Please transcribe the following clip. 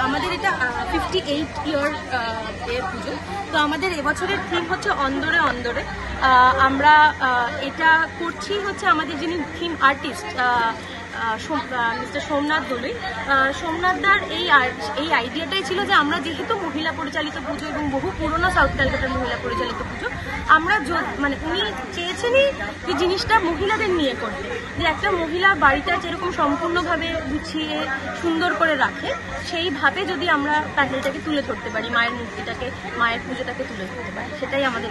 আমাদের এটা 58 ইয়ার এর পুজো। তো আমাদের এবছরের থিম হচ্ছে অন্দরে অন্দরে। আমরা এটা করছি হচ্ছে আমাদের যিনি theme artist mister Somnath Dalui. সোমনাথদার এই আইডিয়াটাই ছিল যে আমরা যেহেতু মহিলা পরিচালিত পুজো এবং বহু পুরোনো সাউথ ক্যালকাটার মহিলা পরিচালিত পুজো, আমরা মানে উনি চেয়েছেনই যে জিনিসটা মহিলাদের নিয়ে করতে, যে একটা মহিলা বাড়িটা যেরকম সম্পূর্ণভাবে গুছিয়ে সুন্দর করে রাখে সেইভাবে যদি আমরা প্যান্ডেলটাকে তুলে ধরতে পারি, মায়ের মূর্তিটাকে, মায়ের পুজোটাকে তুলে ধরতে পারি, সেটাই আমাদের